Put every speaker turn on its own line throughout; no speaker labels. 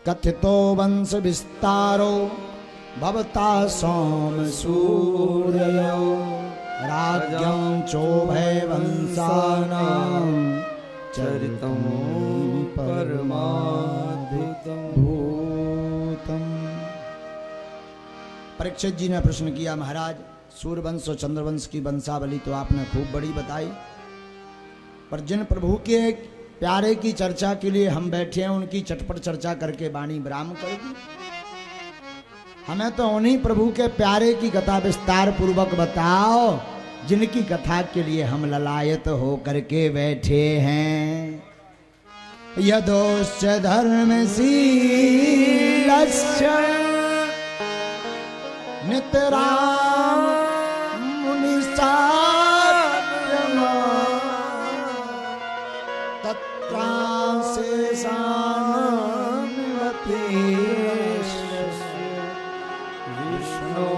कथितो वंश विस्तारो भवता सोम सूर्यो राज्यं चोभय वंशानां चरितं परमाद्भुतं भूतम्। परीक्षित जी ने प्रश्न किया, महाराज सूर्यवंश और चंद्रवंश की वंशावली तो आपने खूब बड़ी बताई, पर जिन प्रभु के प्यारे की चर्चा के लिए हम बैठे हैं उनकी चटपट चर्चा करके वाणी विराम कर दी। हमें तो उन्हीं प्रभु के प्यारे की कथा विस्तार पूर्वक बताओ जिनकी कथा के लिए हम ललायत हो करके बैठे हैं। यदोश्च धर्मशीलस्य नितराम मुनिसात्रमा तत्रांशेषान्वते विष्णु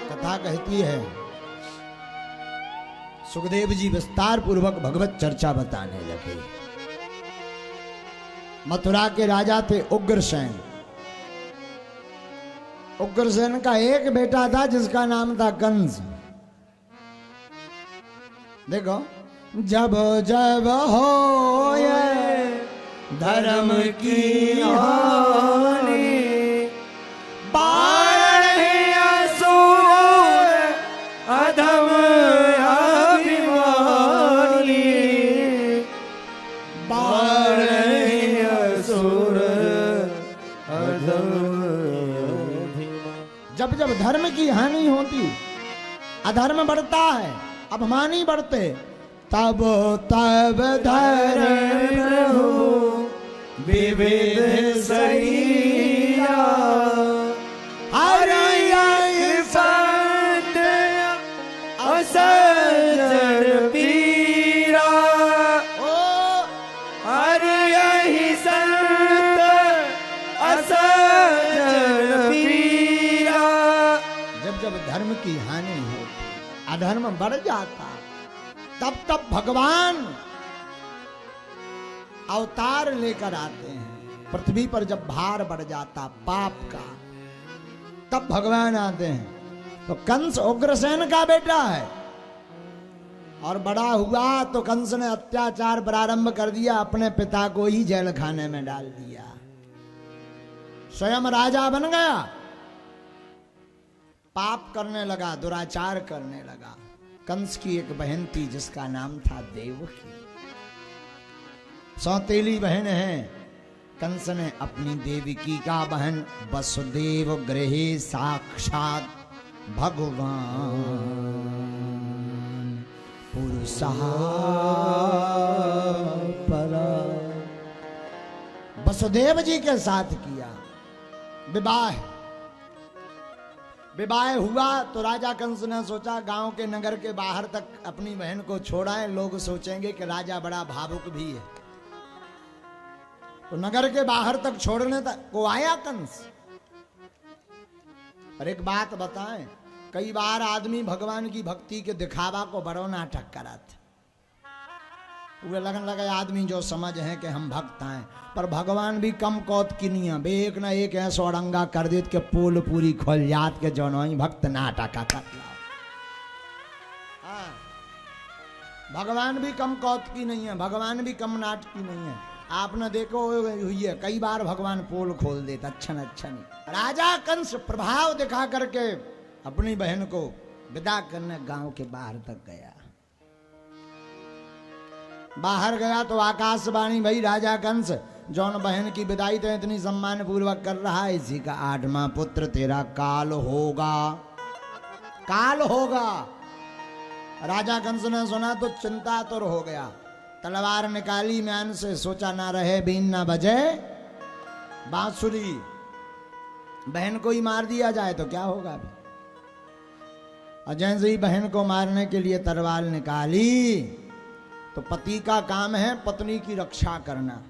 कथा कहती है, सुखदेव जी विस्तार पूर्वक भगवत चर्चा बताने लगे। मथुरा के राजा थे उग्रसेन। उग्रसेन का एक बेटा था जिसका नाम था कंस। देखो, जब जब हो धर्म की हानि अधम अभिमानी असुर अधम। जब जब धर्म की हानि होती, अधर्म बढ़ता है, अभिमानी बढ़ते, तब तब धर्म विविध सरिया असजर पीरा। अरे यही संत असजर पीरा। जब जब धर्म की हानि होती, अधर्म बढ़ जाता, तब तब भगवान अवतार लेकर आते हैं। पृथ्वी पर जब भार बढ़ जाता पाप का, तब भगवान आते हैं। तो कंस उग्रसेन का बेटा है और बड़ा हुआ तो कंस ने अत्याचार प्रारंभ कर दिया, अपने पिता को ही जेल खाने में डाल दिया, स्वयं राजा बन गया, पाप करने लगा, दुराचार करने लगा। कंस की एक बहन थी जिसका नाम था देवकी। सौतेली बहन है। कंस ने अपनी देवकी का बहन वसुदेव गृहे साक्षात भगवान पुरुषा परा वसुदेव जी के साथ किया विवाह। विवाह हुआ तो राजा कंस ने सोचा गांव के नगर के बाहर तक अपनी बहन को छोड़ाएं, लोग सोचेंगे कि राजा बड़ा भावुक भी है। तो नगर के बाहर तक छोड़ने तक को आया कंस। और एक बात बताएं, कई बार आदमी भगवान की भक्ति के दिखावा को बड़ो नाटक कराते, वे लगन लगे आदमी जो समझ है कि हम भक्त हैं, पर भगवान भी कम कौत की नहीं है। बे एक ना एक ऐसा औरंगा कर देत के पोल पूरी खोल जात के जौनो भक्त नाटक कर। भगवान भी कम कौत की नहीं है, भगवान भी कम नाट की नहीं है। आपने देखो हुई है कई बार भगवान पोल खोल देता, अच्छा नहीं। राजा कंस प्रभाव दिखा करके अपनी बहन को विदा करने गांव के बाहर तक गया। बाहर गया तो आकाशवाणी भई, राजा कंस जौन बहन की विदाई तो इतनी सम्मान पूर्वक कर रहा है, इसी का 8वां पुत्र तेरा काल होगा, काल होगा। राजा कंस ने सुना तो चिंतातुर हो गया, तलवार निकाली म्यान से, सोचा ना रहे बीन ना बजे बांसुरी, बहन को ही मार दिया जाए तो क्या होगा। जैसे ही बहन को मारने के लिए तलवार निकाली तो पति का काम है पत्नी की रक्षा करना।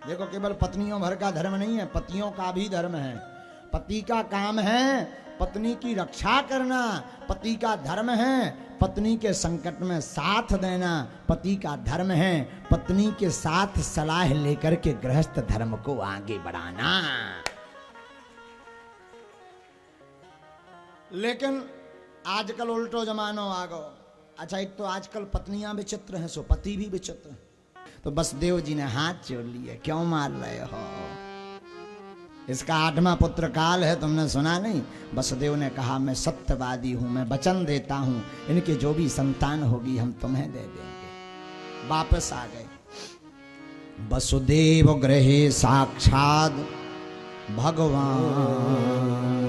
देखो केवल पत्नियों भर का धर्म नहीं है, पतियों का भी धर्म है। पति का काम है पत्नी की रक्षा करना पति का धर्म है, पत्नी के संकट में साथ देना पति का धर्म है, पत्नी के साथ सलाह लेकर के गृहस्थ धर्म को आगे बढ़ाना। लेकिन आजकल उल्टो जमानो आ गो। अच्छा, एक तो आजकल पत्नियां विचित्र हैं, सो पति भी विचित्र हैं। तो बसदेव जी ने हाथ जोड़ लिए, क्यों मार रहे हो? इसका 8वां पुत्र काल है, तुमने सुना नहीं? बसदेव ने कहा, मैं सत्यवादी हूं, मैं वचन देता हूं, इनके जो भी संतान होगी हम तुम्हें दे देंगे। वापस आ गए। वसुदेव गृहे साक्षात भगवान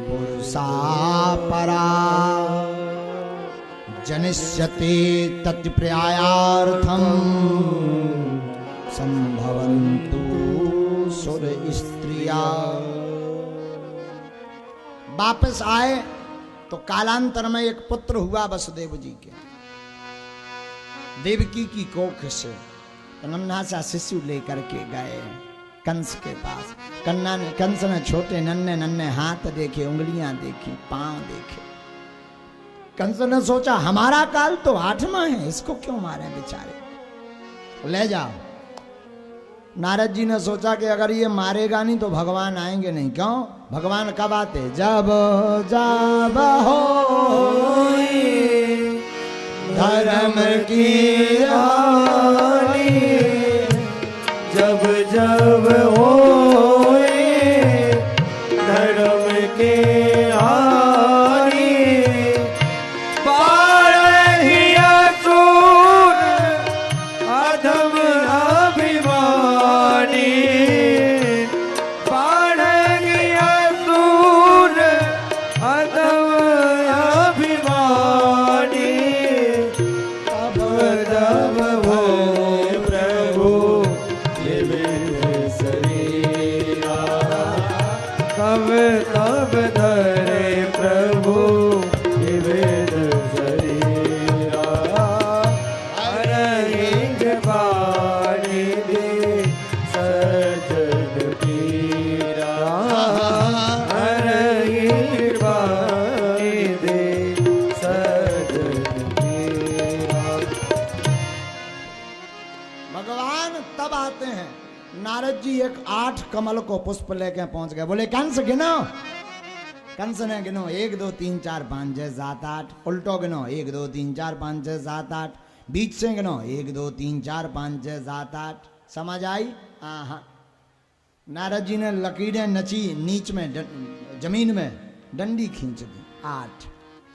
पुरुषा परा जनिष्यते तत्प्रायार्थम संभवन्तु सुर स्त्रिया। वापस आए तो कालांतर में एक पुत्र हुआ वसुदेव जी के, देवकी की कोख से। नन्हा सा शिशु लेकर के गए कंस के पास। कंस ने छोटे नन्हे नन्हे हाथ देखे, उंगलियां देखी, पांव देखे। कंस ने सोचा हमारा काल तो 8वां है, इसको क्यों मारे बेचारे, ले जाओ। नारद जी ने सोचा कि अगर ये मारेगा नहीं तो भगवान आएंगे नहीं। क्यों? भगवान कब आते? जब जब हो धर्म की हानि,
जब जब हो धर्म के हानि, बारही असुर अधम अभिमानी, बारही असुर अधम अभिमानी, तब तब हो प्रभु शरीरा, तब तब धरे प्रभु विविध शरीरा, अरहिंग पानी दे सजन पीरा, अरहिंग पानी दे सजन पीरा।
भगवान तब आते हैं। नारद जी एक 8 कमल को पुष्प लेके पहुंच गए। बोले कंस गिनो। कंस ने गिनो 1 2 3 4 5 6 7 8। उल्टो गिनो 1 2 3 4 5 6 7 8। बीच से गिनो 1 2 3 4 5 6 7 8। समझ आई? हाँ। नारद जी ने लकीरें नची, नीच में जमीन में डंडी खींच दी। 8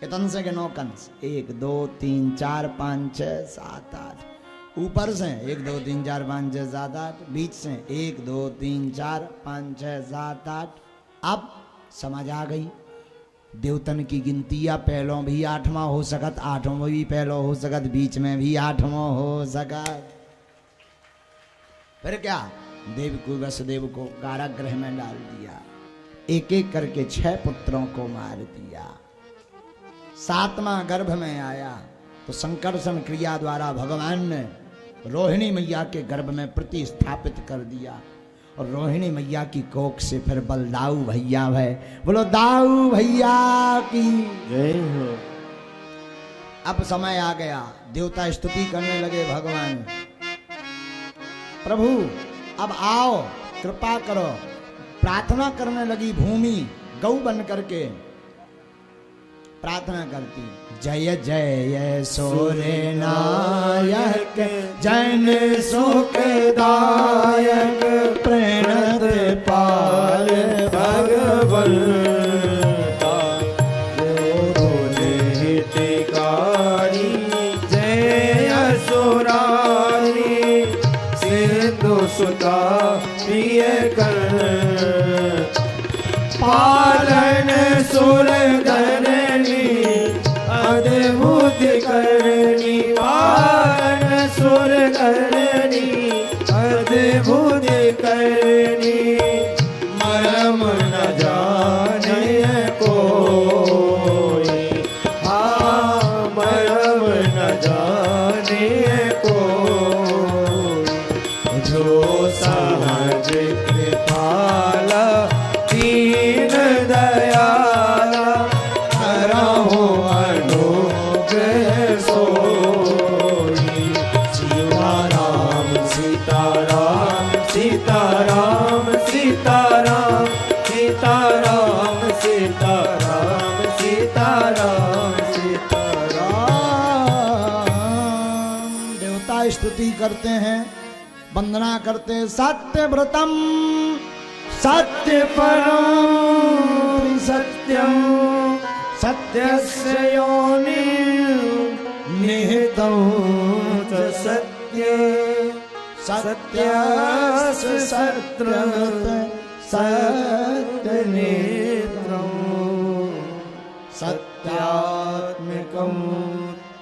इतन से गिनो कंस। 1 2 3 4 5 6 7 8। ऊपर से 1 2 3 4 5 6 7 8। बीच से 1 2 3 4 5 6 7 8। अब समझ आ गई। देवतन की गिनती या पहलों भी 8वां हो सकत, 8वां भी पहलो हो सकत, बीच में भी 8वां हो सकत। फिर क्या? देव को वसुदेव को कारागृह में डाल दिया। एक एक करके 6 पुत्रों को मार दिया। 7वां गर्भ में आया तो संकर्षण क्रिया द्वारा भगवान ने रोहिणी मैया के गर्भ में प्रतिस्थापित कर दिया। और रोहिणी मैया की कोख से फिर बलदाऊ भैया है। बोलो दाऊ भैया की
जय हो।
अब समय आ गया, देवता स्तुति करने लगे भगवान। प्रभु अब आओ, कृपा करो। प्रार्थना करने लगी भूमि, गौ बन करके प्रार्थना करती। जय जय सूर्य नायक, जन सुखदायक, प्रणत पाल
भगवंता, जो हितकारी, जय असुरारी, सिंधु सुता प्रिय कर, पालन सुर धरणी, अद्भुत करणी, पालन सुर धरणी, अद्भुत करणी, मरम न जाने कोई, हाँ मरम न जाने कोई, जो सहज कृपाला दीन दयाला, सीताराम
राम। देवता स्तुति करते हैं, वंदना करते हैं। सत्यव्रतम
सत्य परम सत्यम सत्यस्य योनि निहितं च सत्य सत्यस्य सत्रमत सत्यनेत्रं सत्यात्मकं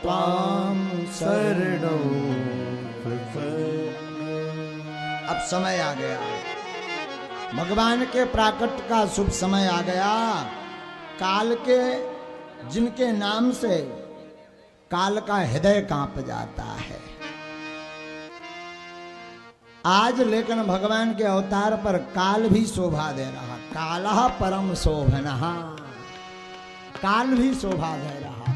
त्वां शरणं प्रपद्ये।
अब समय आ गया, भगवान के प्राकट्य का शुभ समय आ गया। काल के जिनके नाम से काल का हृदय कांप जाता है, आज लेकिन भगवान के अवतार पर काल भी शोभा दे रहा। कालः परम शोभनः, काल भी शोभा दे रहा।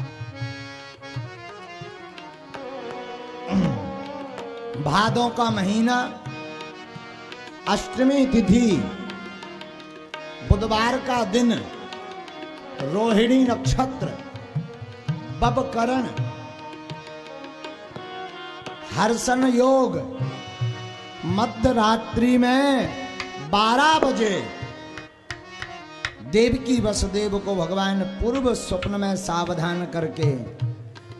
भादों का महीना, अष्टमी तिथि, बुधवार का दिन, रोहिणी नक्षत्र, बबकरण, हर्षण योग, मध्य रात्रि में 12 बजे देवकी वसुदेव को भगवान पूर्व स्वप्न में सावधान करके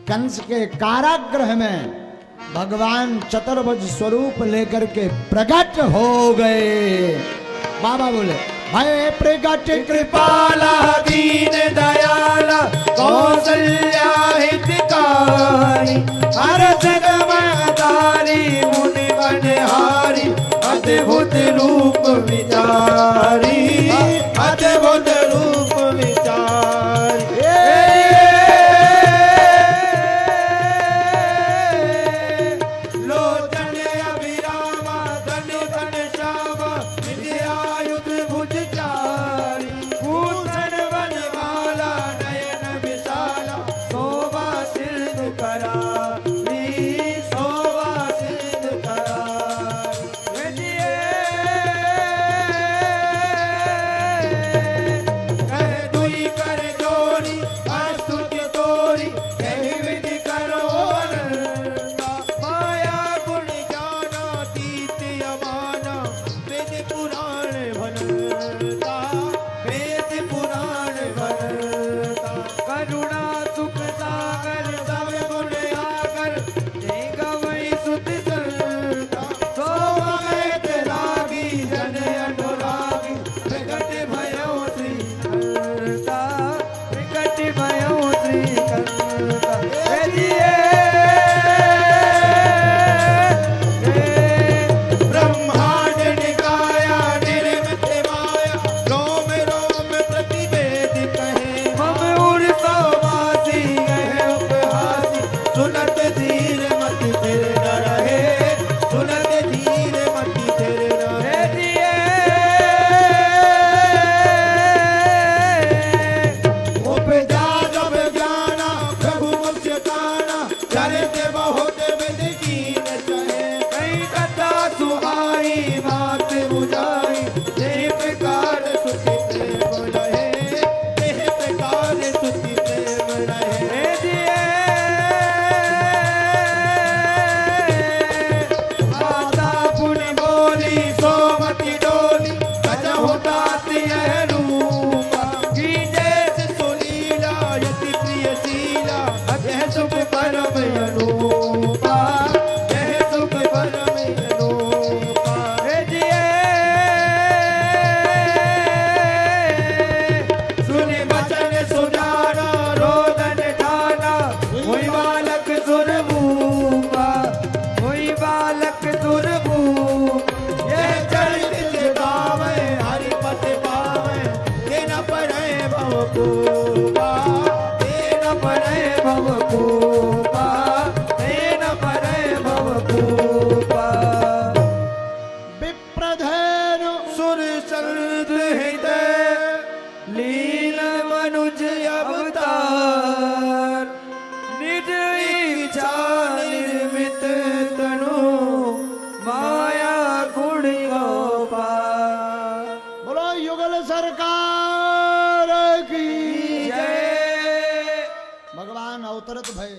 कंस के कारागृह में भगवान चतुर्भुज स्वरूप लेकर के प्रकट हो गए। बाबा बोले भय प्रकट
कृपाला दीन दयाला कौसल्या हितकारी हर जगमदारी मुनि बनहारी अद्भुत रूप विचारी अद्भुत रूप विचारी। लोचन अभिरामा धन घन श्यामा विद्यायुध भुजचारी भूषण वनमाला नयन विशाला शोभा सिद्ध करारी शोभा सिद्ध करारी। कह दुई कर जोड़ी अस्तुति तोरी कही विधि करो अनंता माया गुण ज्ञाना तीत अमाना वेद पुराण भनता वेद पुराण भनता करुणा सुख सागर सब गुण आगर जय गवई सुत संता सोमयत रागी जन अनुरागी प्रकट भयो श्री करता प्रकट भयो श्री करता। ब्रह्मांड निकाया निर्मित माया रोम रोम प्रतिवेद कहे हम उड़ता वासी कहे उपहासी सुनत धीर मति फिर न रहे सुनत धीर मति फिर न रहे। उपजा जब ज्ञाना प्रभु मुझ काना चरित बहुत विधि कीन चहे कई कथा सुहाई बात बुझाई देह प्रकार सुखी प्रेम रहे देह प्रकार सुखी प्रेम रहे। माता पुण्य बोली सोमति डोली कजहु दाती यह रूपा गीते से सुलीला यति प्रिय शीला यह सुख परम अनूपा यह सुख परम अनूपा। सुनि वचन सुजाना रोदन ठाना हुई बालक सुरभूपा हुई बालक सुरभूप यह चरित गावे हरिपत पावे देन पड़े भव कोपा देन पड़े भव कोपा देन पड़े भव कोपा।
विप्रधेनु
सुर सरित हृदय लील मनुज अवतार निज इच्छा निर्मित तनु माया गुण गोपाल।
बोलो युगल सरकार की जय।
जय।
तुरत भय